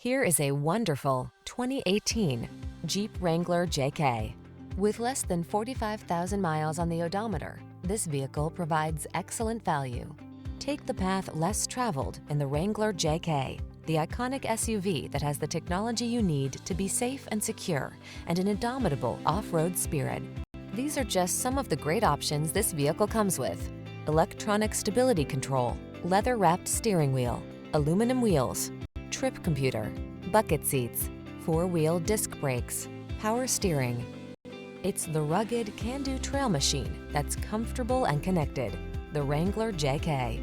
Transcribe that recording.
Here is a wonderful 2018 Jeep Wrangler JK. With less than 45,000 miles on the odometer, this vehicle provides excellent value. Take the path less traveled in the Wrangler JK, the iconic SUV that has the technology you need to be safe and secure and an indomitable off-road spirit. These are just some of the great options this vehicle comes with: electronic stability control, leather-wrapped steering wheel, aluminum wheels, trip computer, bucket seats, four-wheel disc brakes, power steering. It's the rugged, can-do trail machine that's comfortable and connected. The Wrangler JK.